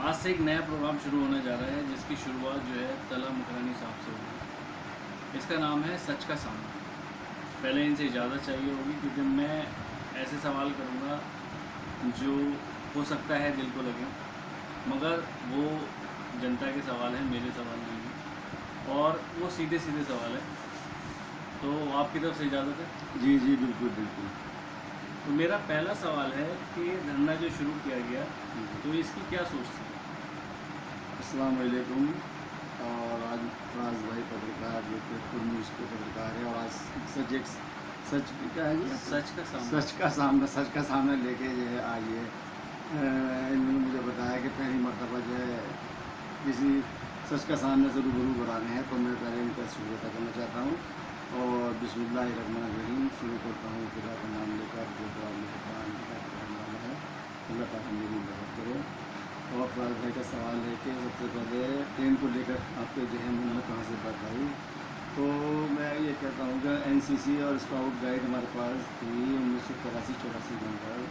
आज से एक नया प्रोग्राम शुरू होने जा रहा है जिसकी शुरुआत जो है तला मुकरानी साहब से होगी। इसका नाम है सच का सामना। पहले इनसे इजाज़त चाहिए होगी क्योंकि मैं ऐसे सवाल करूँगा जो हो सकता है दिल को लगे, मगर वो जनता के सवाल हैं, मेरे सवाल नहीं हैं और वो सीधे सीधे सवाल है। तो आपकी तरफ से इजाज़त है? जी जी बिल्कुल बिल्कुल। तो मेरा पहला सवाल है कि धरना जो शुरू किया गया तो इसकी क्या सोच थी? अस्सलाम वालेकुम। और आज फराज भाई पत्रकार जो कि न्यूज़ के पत्रकार है और आज सच क्या है जी? सच का सामना लेके जो है आइए। इन्होंने मुझे बताया कि पहली मरतबा जो है किसी सच का सामने से रूबरू कराने हैं, तो मैं पहले इनका शुरू करना चाहता हूँ और बिस्मिल्लाहिर्रहमानिर्रहीम शुरू करता हूँ खुदा का नाम लेकर जो वाला है। अल्लाह ताला मेरी मदद करे। और फराज भाई का सवाल है कि सबसे पहले ट्रेन को लेकर आपके जो है मन में कहाँ से बात आई, तो मैं ये कहता हूँ कि एनसीसी और स्काउट गाइड हमारे पास थी 1983-84 के अंदर।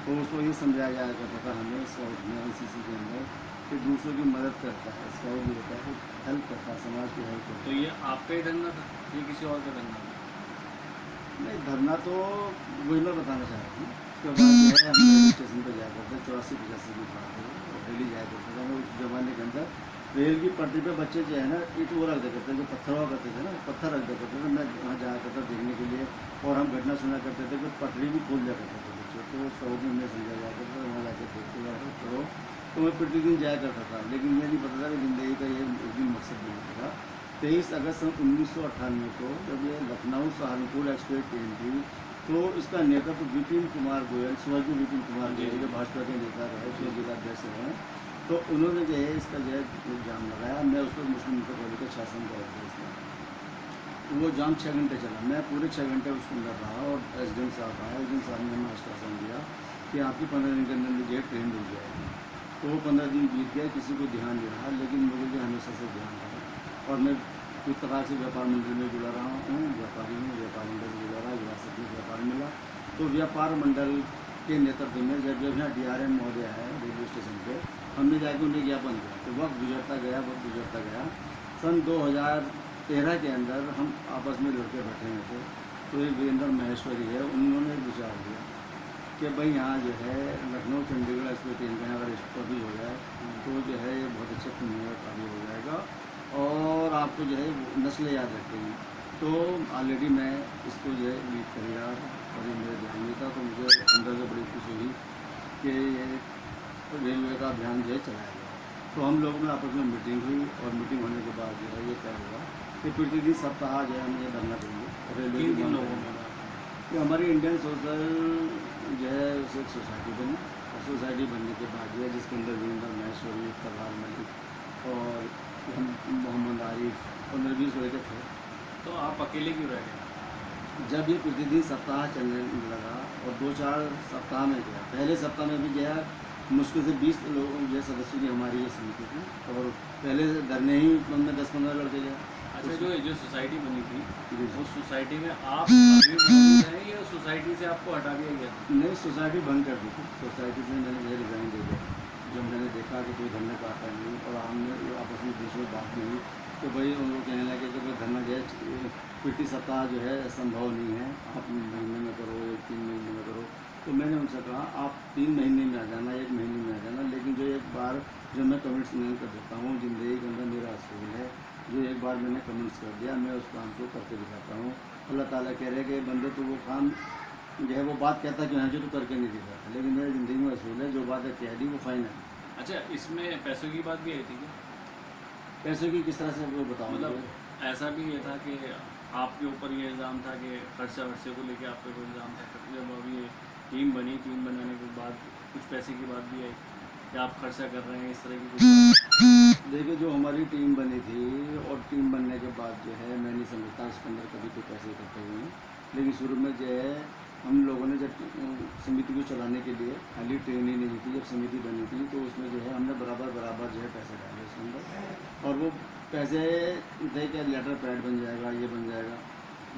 तो उसको ये समझाया जाया करता था हमें स्काउट में, एनसीसी के अंदर, कि दूसरों की मदद करता है। स्काउट ये होता है हेल्प करता है, समाज की हेल्प करता है। तो ये आपका ही धरना था, ये किसी और का धरना था? नहीं, धरना तो वही मैं बताना चाह रहा हूँ। उसके बाद जो है हम रेलवे स्टेशन पर जाया करते, 84-85 की बात है, और डेली जाया करते थे। उस ज़माने के अंदर रेल की पटरी पे बच्चे जो है ना ईंट वो रख देते थे, जो पत्थर हुआ करते थे ना, पत्थर रख देते थे। मैं वहाँ जाया करता देखने के लिए और हम घटना सुना करते थे कि पटरी भी खोल दिया करते थे बच्चे। तो स्काउट में समझा जाया करता था, वहाँ जाकर देखते हुआ करो। तो मैं प्रतिदिन जाया करता था, लेकिन ये नहीं पता था कि ज़िंदगी का ये एक दिन मकसद नहीं था। 23 अगस्त सन 1998 को जब ये लखनऊ सहारनपुर एक्सप्रेस ट्रेन थी, तो इसका नेतृत्व विपिन कुमार गोयल, स्वर्गीय विपिन कुमार गोयल जो भाजपा के नेता रहे, जो जिलाध्यक्ष हैं, तो उन्होंने जो है इसका जो है जाम लगाया। मैं उस पर मुस्लिम लीग का शासन का इसका वो जाम 6 घंटे चला। मैं पूरे 6 घंटे उसके अंदर रहा और एसडीएम साहब आए। एसडीएम साहब ने हमें आश्वासन दिया कि आपकी 15 दिन के अंदर जो है ट्रेन रुक जाएगी। तो वो 15 दिन बीत गए, किसी को ध्यान नहीं रहा, लेकिन मुझे जो हमेशा से ध्यान रहा। और मैं इत्तेफाक से व्यापार मंडल में जुड़ा रहा हूँ, व्यापारी हूँ, व्यापार मंडल से जुड़ा रहा, विरासत में व्यापार मिला। तो व्यापार मंडल के नेतृत्व में जब यहाँ DRM महोदय है रेलवे स्टेशन पे, हमने जाकर उन्हें ज्ञापन दिया। तो वक्त गुजरता गया। सन 2013 के अंदर हम आपस में लड़के बैठे हुए थे, तो एक वीरेंद्र महेश्वरी है, उन्होंने विचार दिया कि भाई यहाँ जो है लखनऊ चंडीगढ़ एक्सप्रेस ट्रेन का अगर स्टॉपेज हो जाए तो जो है ये बहुत अच्छा पुण्य कार्य हो जाएगा और आपको जो है नस्लें याद रखेंगी। तो ऑलरेडी मैं इसको जो है लीड कर रहा था और ये मेरे ध्यान में था, तो मुझे अंदर से बड़ी खुशी हुई कि ये रेलवे का अभियान जो है चलाया गया। तो हम लोगों में आपस में मीटिंग हुई और मीटिंग होने के बाद जो है ये तय हुआ कि प्रतिदिन सप्ताह जो है हम ये धरना देंगे रेलवे के लोगों में। कि हमारी इंडियन सोशल जो है उसे एक सोसाइटी बनी, और सोसाइटी बनने के बाद जो है जिसके अंदर वीरेंद्र महेश्वरी, तलवार मलिक और मोहम्मद आरिफ और नरवीर लड़के थे। तो आप अकेले क्यों रह गए? जब ये प्रतिदिन सप्ताह चलने लगा और 2-4 सप्ताह में गया, पहले सप्ताह में भी जो है मुश्किल से 20 लोग जो सदस्यों की हमारी ये समिति थी, और पहले धरने ही उनमें 10-15 लड़के गए। अच्छा, जो सोसाइटी बनी थी उस सोसाइटी में आप अभी मौजूद हैं या सोसाइटी से आपको हटा दिया गया? नहीं, सोसाइटी बंद कर दी थी। सोसाइटी से मैंने रिज़ाइन दे दिया जब मैंने देखा कि कोई धरने का आता नहीं। और हमने आपस में दूसरों बात की हुई तो भाई उन लोग कहने लगे कि भाई धरना जो है प्रति सप्ताह जो है संभव नहीं है, आप महीने में करो या 3 महीने में करो। तो मैंने उनसे कहा आप 3 महीने में आ जाना, 1 महीने में आ जाना, लेकिन जो एक बार जो मैं कमेंट्स नहीं कर देता हूँ, ज़िंदगी के अंदर मेरा असूल है, जो एक बार मैंने कमेंट्स कर दिया मैं उस काम को करके दिखाता हूँ। अल्लाह ताला कह रहे कि बंदे तो वो काम जो है वो बात कहता क्यों है जो तो करके नहीं दिखाता, लेकिन मेरी ज़िंदगी में असूल है, जो बात है कह दी वो फाइनल। अच्छा, इसमें पैसों की बात भी आई थी क्या? पैसों की किस तरह से वो बताऊँ? मतलब ऐसा भी ये था कि आपके ऊपर ये इल्ज़ाम था कि खर्चा वर्चे को लेके आप पे कोई इल्ज़ाम था? जब अभी ये टीम बनी, टीम बनाने के बाद कुछ पैसे की बात भी आई कि आप खर्चा कर रहे हैं, इस तरह की कुछ? देखिए, जो हमारी टीम बनी थी और टीम बनने के बाद जो है मैं नहीं समझता उसके अंदर कभी कोई पैसे इकट्ठे हुए हैं, लेकिन शुरू में जो है हम लोगों ने जब समिति को चलाने के लिए खाली ट्रेन ही नहीं थी, जब समिति बनी थी तो उसमें जो है हमने बराबर जो है पैसे डाले उसके अंदर। और वो पैसे थे कि लेटर पैड बन जाएगा, ये बन जाएगा,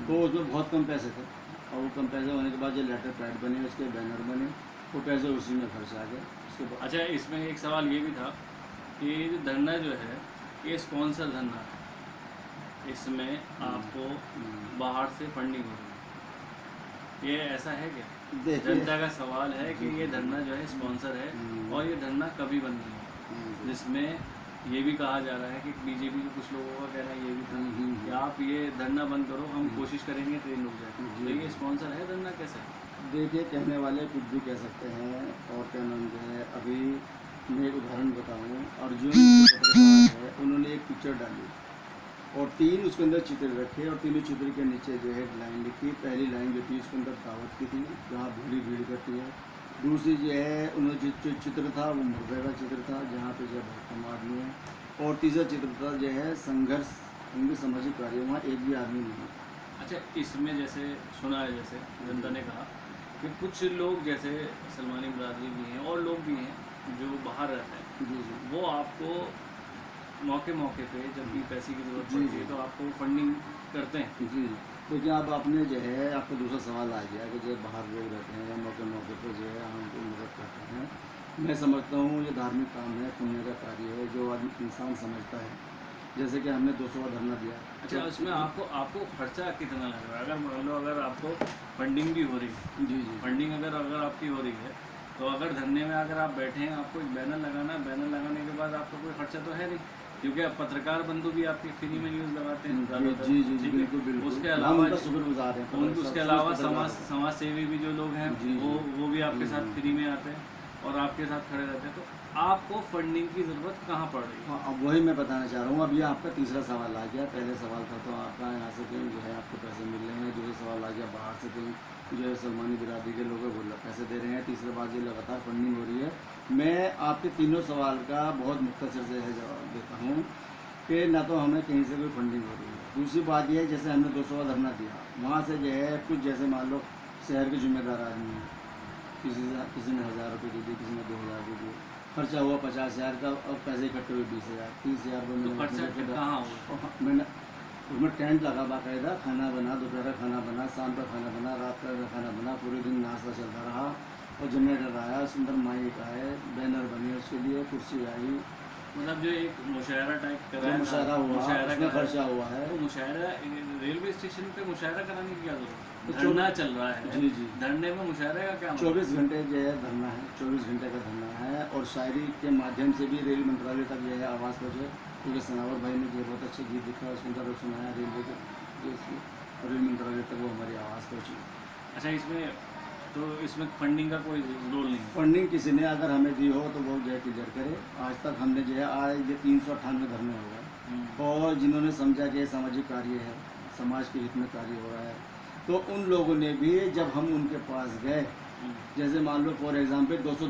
तो उसमें बहुत कम पैसे थे, और वो कम पैसे होने के बाद जो लेटर पैड बने, उसके बैनर बने, वो पैसे उसी में खर्च आ गए। उसके बाद अच्छा, इसमें एक सवाल ये भी था कि ये धरना जो है ये स्पॉन्सर धरना है, इसमें आपको बाहर से फंडिंग हो रही है, ये ऐसा है क्या? देखिए, जनता का सवाल है कि ये धरना जो है स्पॉन्सर है और ये धरना कभी बंद नहीं है, जिसमें ये भी कहा जा रहा है कि बीजेपी के कुछ लोगों का कहना ये भी था कि आप ये धरना बंद करो, हम कोशिश करेंगे ट्रेन रुक जाए, तो ये स्पॉन्सर है धरना कैसे? देखिए, कहने वाले कुछ भी कह सकते हैं, और क्या नाम जो है, अभी मैं एक उदाहरण बताऊँ, अर्जुन पत्रकार है, उन्होंने एक पिक्चर डाली और 3 उसके अंदर चित्र रखे, और तीनों चित्र के नीचे जो है लाइन लिखी। पहली लाइन जो थी उसके अंदर दावत की थी, जहाँ भीड़ करती है। दूसरी जो है, उन्होंने जो चित्र था वो मुर्गे का चित्र था, जहाँ पे जो है बहुत कम आदमी है। और तीसरा चित्र था जो है संघर्ष, उनके सामाजिक कार्य, वहाँ एक भी आदमी नहीं है। अच्छा, इसमें जैसे सुना है, जैसे जनता ने कहा कि कुछ लोग जैसे सलमानी बिरादरी भी हैं और लोग भी हैं जो बाहर रहते हैं, जी जी वो आपको मौके पे जब भी पैसे की ज़रूरत जी, पड़ती है जी। तो आपको फंडिंग करते हैं। जी, देखिए, अब आपने जो है, आपको दूसरा सवाल आ गया कि जो बाहर लोग रहते हैं, मौके पर जो है हम उनको मदद करते हैं। मैं समझता हूँ ये धार्मिक काम है, पुण्य का कार्य है, जो आदमी इंसान समझता है। जैसे कि हमने 200 का धरना दिया। अच्छा, तो उसमें आपको खर्चा कितना लग रहा है? अगर मान लो अगर आपको फंडिंग भी हो रही है, जी जी फंडिंग अगर आपकी हो रही है, तो अगर धरने में अगर आप बैठे हैं, आपको एक बैनर लगाना है, बैनर लगाने के बाद आपका कोई खर्चा तो है नहीं, क्योंकि अब पत्रकार बंधु भी आपके फ्री में न्यूज़ लगाते हैं ज़्यादातर, जी जी जी, ठीक है? बिल्कुल बिल्कुल। उसके हम अलावा उनका शुक्रगुजार हैं। उसके अलावा समाज सेवी भी जो लोग हैं जी, जी। वो भी आपके साथ फ्री में आते हैं और आपके साथ खड़े रहते हैं, तो आपको फंडिंग की ज़रूरत कहाँ पड़ रही है? हाँ, अब वही मैं बताना चाह रहा हूँ। अब ये आपका तीसरा सवाल आ गया। पहले सवाल था तो आपका यहाँ से कहीं जो है आपको पैसे मिल रहे हैं। दूसरा सवाल आ गया बाहर से कहीं जो है सलमानी बिरादरी के लोग वो पैसे दे रहे हैं। तीसरा बात ये लगातार फंडिंग हो रही है। मैं आपके तीनों सवाल का बहुत मुख्तसर से है जवाब देता हूँ कि ना तो हमें कहीं से कोई फंडिंग हो रही है। दूसरी बात यह है, जैसे हमने 200 का धरना दिया, वहाँ से जो है कुछ जैसे मान लो शहर के जिम्मेदार आदमी हैं, किसी ने 1000 रुपये दे दिए, किसी ने 2000 रुपये दिए, खर्चा हुआ 50,000 का, और पैसे इकट्ठे हुए 20,000 30,000 तो खर्चा कहाँ हुआ? मैंने उसमें टेंट लगा, बाकायदा खाना बना, दोपहर का खाना बना, शाम का खाना बना, रात का खाना बना, पूरे दिन नाश्ता चलता रहा, और जनरेटर आया, सुंदर माइक आए, बैनर बने उसके लिए, कुर्सी आई, मतलब जो एक मुशायरा टाइप जो कराया था, मुशायरा हुआ, मुशायरा उसमें कराया, खर्चा हुआ है। तो मुशायरा रेलवे स्टेशन पे मुशायरा कराने की क्या जरूरत तो है? धरना चल रहा है, जी जी, धरने में मुशायरे का क्या मतलब? 24 घंटे जो है धरना है, 24 घंटे का धरना है, और शायरी के माध्यम से भी रेल मंत्रालय तक जो है आवाज़ पहुँचे, क्योंकि सनावर भाई ने जो बहुत अच्छे गीत लिखा, सुंदर और सुनाया रेलवे के, रेल मंत्रालय तक वो हमारी आवाज़ पहुँची। अच्छा, इसमें फंडिंग का कोई रोल नहीं है? फंडिंग किसी ने अगर हमें दी हो तो वो जो है क्लियर करे। आज तक हमने जो है, आज ये 398 धरने हो गए, और जिन्होंने समझा कि ये सामाजिक कार्य है, समाज के हित में कार्य हो रहा है, तो उन लोगों ने भी जब हम उनके पास गए, जैसे मान लो फॉर एग्जांपल 200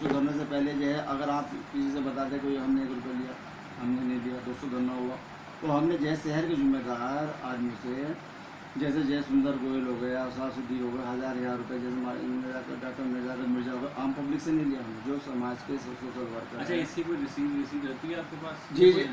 धरने से पहले जो है, अगर आप किसी से बताते कोई हमने 1 रुपये लिया, हमने नहीं दिया, 200 धरना हुआ, तो हमने जैसे शहर के जिम्मेदार आदमी से, जैसे जय सुंदर गोयल हो गया, साफ सिद्धि हो गया, 1000 रुपये, जैसे डॉक्टर मिर्जा हो गया, आम पब्लिक से नहीं लिया हमने, जो समाज के सोशल वर्कर। अच्छा, इसकी कोई रसीद रहती है आपके पास? जी जी,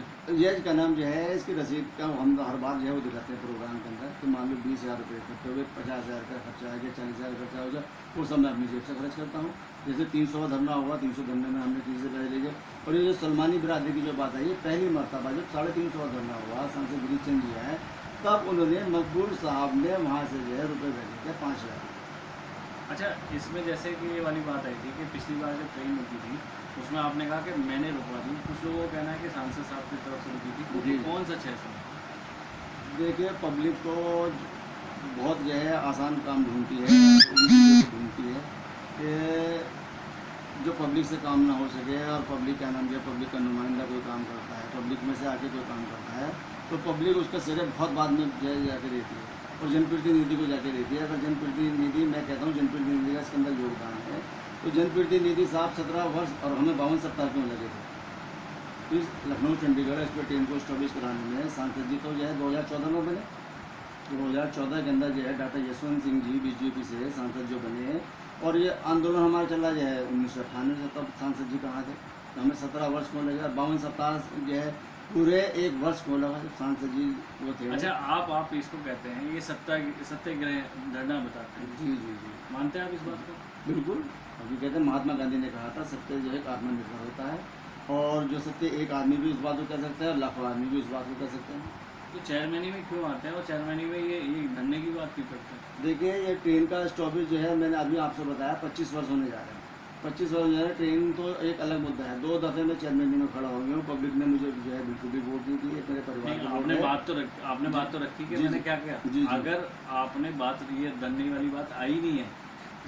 ये का नाम जो है, इसकी रसीद का हम हर बार जो है वो दिखाते हैं प्रोग्राम के अंदर, कि मान लो 20,000 रुपये इकट्ठे हो गए, 50,000 का खर्चा आ गया, 40,000 खर्चा हो गया, वो सब मैं अपनी जेब से खर्च करता हूँ। जैसे 300 का धरना हुआ, 300 धरने में हमने किसी से पैसे ले गए। और ये जो सलमानी बिरादरी की जो बात है, ये पहली मरतबा जब 350 का धरना हुआ, सांसद गिरीश चंद जी है, तब उन्होंने मकबूल साहब ने वहाँ से जो है रुपये भेजे थे 5,000। अच्छा, इसमें जैसे कि ये वाली बात आई थी कि पिछली बार जब ट्रेन रुकी थी, उसमें आपने कहा कि मैंने रुकवा दी, कुछ लोगों का कहना है कि सांसद साहब की तरफ से रुकी थी, जी। कौन सा 600? देखिए, पब्लिक तो बहुत जो है आसान काम ढूंढती है, कि जो पब्लिक से काम ना हो सके, और पब्लिक क्या नाम है, पब्लिक का नुमाइंदा कोई काम करता है, पब्लिक में से आके कोई काम करता है, तो पब्लिक उसका सिरे बहुत बाद में जाके देती है, और जनप्रतिनिधि को जाके देती है। अगर जनप्रतिनिधि, मैं कहता हूँ जनप्रतिनिधि का इसके अंदर योगदान है, तो जनप्रतिनिधि साहब 17 वर्ष और हमें 52 सप्ताह क्यों लगे थे इस लखनऊ चंडीगढ़ इस पर ट्रेन को स्टॉपेज कराने में? सांसद जी तो जो है 2014 में बने, 2014 के अंदर जो है डॉक्टर यशवंत सिंह जी बीजेपी से सांसद जो बने, और ये आंदोलन हमारा चला जो है 1998 से, तब सांसद जी कहाँ थे? तो हमें 17 वर्ष क्यों लगे? 52 सप्ताह जो है पूरे 1 वर्ष खोला हुआ जब सांसद जी वो थे। अच्छा, आप इसको कहते हैं, ये सत्याग्रह धरना बताते हैं, जी जी जी मानते हैं आप इस बात को? बिल्कुल। अभी कहते हैं महात्मा गांधी ने कहा था सत्य जो है आत्मनिर्भर होता है, और जो सत्य एक आदमी भी उस बात को कह सकता है और लाखों आदमी भी उस बात को कह सकते हैं। तो चेयरमैनी में क्यों आते हैं और चेयरमैनी में ये धरने की बात क्यों करते हैं? देखिए ये ट्रेन का स्टॉपेज जो है मैंने अभी आपसे बताया 25 वर्ष होने जा रहे हैं। 25 वर्ष होने जा रहे हैं। ट्रेन तो एक अलग मुद्दा है। 2 दफ़े मैं चेयरमैनी में खड़ा हो गया हूँ। पब्लिक ने मुझे जो है बिल्कुल भी वोट नहीं दी। एक मेरे परिवार नहीं, को वोट आपने है। बात तो रखी कि जी, मैंने जी। क्या किया। जी, जी। अगर आपने बात, ये धरने वाली बात आई नहीं है,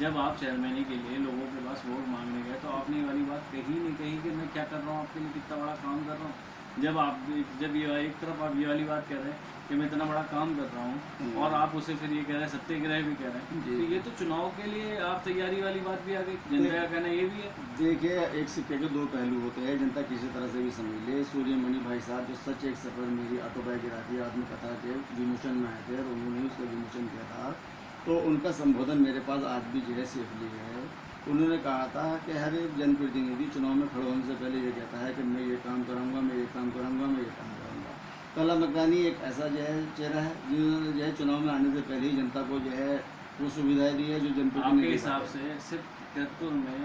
जब आप चेयरमैनी के लिए लोगों के पास वोट मांगने गए तो आपने ये वाली बात कही नहीं कही कि मैं क्या कर रहा हूँ आपके लिए, कितना बड़ा काम कर रहा हूँ। जब ये एक तरफ आप ये वाली बात कह रहे हैं कि मैं इतना बड़ा काम कर रहा हूँ और आप उसे फिर ये कह रहे हैं सत्याग्रह भी कह रहे हैं, जी। तो ये तो चुनाव के लिए आप तैयारी वाली बात भी आ गई। जनता का कहना ये भी है। देखिए एक सिक्के के 2 पहलू होते हैं। जनता किसी तरह से भी समझ ले। सूर्यमणि भाई साहब जो सच एक सफ़र मेरी ऑटोबायोग्राफी आत्मकथा के विमोचन में आए थे और उन्होंने उसका विमोचन किया था, तो उनका संबोधन मेरे पास आज भी जो है सेफली है। उन्होंने कहा था कि हर एक जनप्रतिनिधि चुनाव में खड़े होने से पहले ये कहता है कि मैं ये काम कराऊंगा, मैं ये काम कराऊंगा, मैं ये काम कराऊंगा। तलब मकरानी एक ऐसा जो है चेहरा है जिन्होंने जो है चुनाव में आने से पहले ही जनता को जो है वो सुविधाएं दी है जो आपके जनप्रतिनिधि हिसाब से सिर्फ कीरतपुर में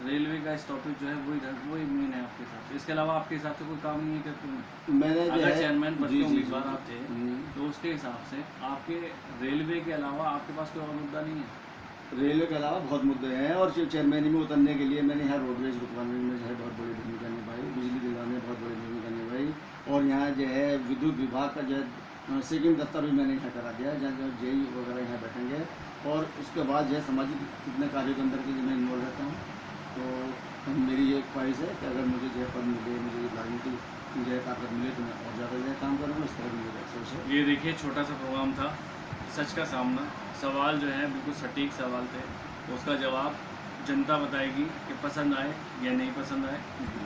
रेलवे का स्टॉपेज जो है वही मेन है आपके हिसाब से? इसके अलावा आपके हिसाब से कोई काम नहीं है कीरतपुर में? मैंने जो अगर है चेयरमैन पद जी के जी उम्मीदवार आप थे जी तो उसके हिसाब से आपके रेलवे के अलावा आपके पास कोई और मुद्दा नहीं है? रेलवे के अलावा बहुत मुद्दे हैं और चेयरमैनी में उतरने के लिए मैंने यहाँ रोडवेज रुकवाने में जो है बहुत बड़ी भूमिका निभाई, बिजली दिलाने में बहुत बड़ी भूमिका निभाई, और यहाँ जो है विद्युत विभाग का जो है सेकंड दफ्तर भी मैंने यहाँ करा दिया जहाँ जो जेई वगैरह यहाँ बैठेंगे। और उसके बाद जो है सामाजिक कितने कार्यों के अंदर के जो मैं इन्वॉल्व रहता हूँ। तो मेरी ये ख्वाहिश है कि अगर मुझे जो है पद मिले, मुझे राजनीतिक जो है ताकत मिले तो मैं और ज़्यादा जो है काम करूँगा। इस तरह की मेरी अफसोस है। ये देखिए छोटा सा प्रोग्राम था, सच का सामना। सवाल जो है बिल्कुल सटीक सवाल थे, उसका जवाब जनता बताएगी कि पसंद आए या नहीं पसंद आए।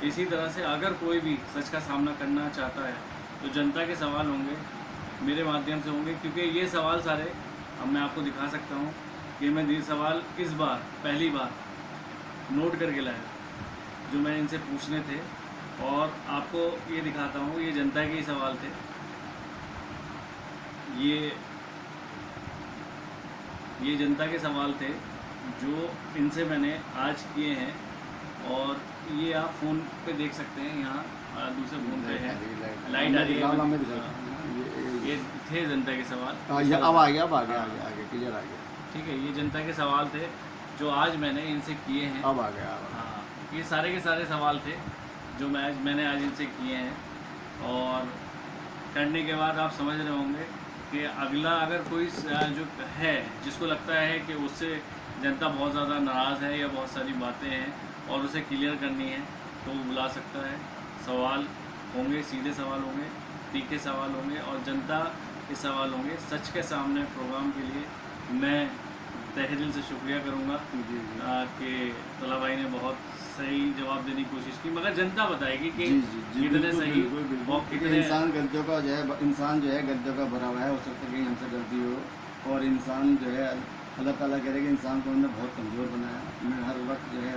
इसी तरह से अगर कोई भी सच का सामना करना चाहता है तो जनता के सवाल होंगे, मेरे माध्यम से होंगे, क्योंकि ये सवाल सारे अब मैं आपको दिखा सकता हूँ कि मैं 10 सवाल इस बार पहली बार नोट करके लाया जो मैं इनसे पूछने थे, और आपको ये दिखाता हूँ। ये जनता के ही सवाल थे। ये जनता के सवाल थे जो इनसे मैंने आज किए हैं, और ये आप फ़ोन पे देख सकते हैं। यहाँ दूसरे फ़ोन पे है, लाइट आ रही है। ये थे जनता के सवाल। ये अब आ गया, अब आ गया, आगे क्लियर आ गया। ठीक है, ये जनता के सवाल थे जो आज मैंने इनसे किए हैं। अब आ गया, अब आ गया। हाँ, ये सारे के सारे सवाल थे जो मैंने आज इनसे किए हैं, और करने के बाद आप समझ रहे होंगे कि अगला अगर कोई जो है जिसको लगता है कि उससे जनता बहुत ज़्यादा नाराज़ है या बहुत सारी बातें हैं और उसे क्लियर करनी है तो वो बुला सकता है। सवाल होंगे, सीधे सवाल होंगे, तीखे सवाल होंगे और जनता के सवाल होंगे। सच के सामने प्रोग्राम के लिए मैं तहे दिल से शुक्रिया करूँगा कि तला भाई ने बहुत सही जवाब देने की कोशिश की, मगर जनता बताएगी कि कितने सही और कितने। इंसान गलतियों का जो है, इंसान जो है गलतियों का भरा हुआ है। हो सकता है कहीं हमसे गलती हो, और इंसान जो है अल्लाह ताला कह रहे कि इंसान को उन्होंने बहुत कमज़ोर बनाया। मैं हर वक्त जो है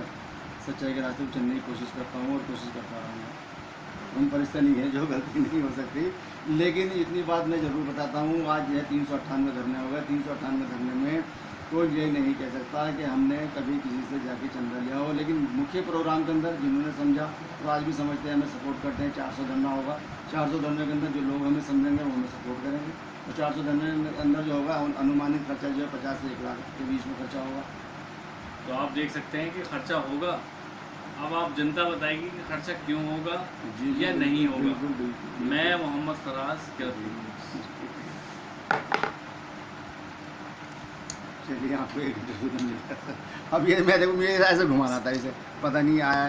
सच्चाई के रास्ते पर चलने की कोशिश करता हूँ और कोशिश करता रहूँगा। हम फरिश्ता नहीं है जो गलती नहीं हो सकती, लेकिन इतनी बात मैं ज़रूर बताता हूँ। आज जो है 398 धरने हो गए। 398 धरने में कोई ये नहीं कह सकता कि हमने कभी किसी से जाके चंदा लिया हो, लेकिन मुख्य प्रोग्राम के अंदर जिन्होंने समझा तो आज भी समझते हैं, हमें सपोर्ट करते हैं। 400 धरना होगा, 400 धरने के अंदर जो लोग हमें समझेंगे वो हमें सपोर्ट करेंगे, और 400 धरने के अंदर जो होगा अनुमानित खर्चा जो है 50 से 1 लाख के बीच में खर्चा होगा। तो आप देख सकते हैं कि खर्चा होगा। अब आप जनता बताएगी कि खर्चा क्यों होगा या नहीं होगा। बिल्कुल, बिल्कुल। मैं मोहम्मद फराज कीरतपुर। चलिए आपको एक इंटरव्यू मिला। अब ये मैं देखो, मुझे ऐसे घुमाना था, इसे पता नहीं आया।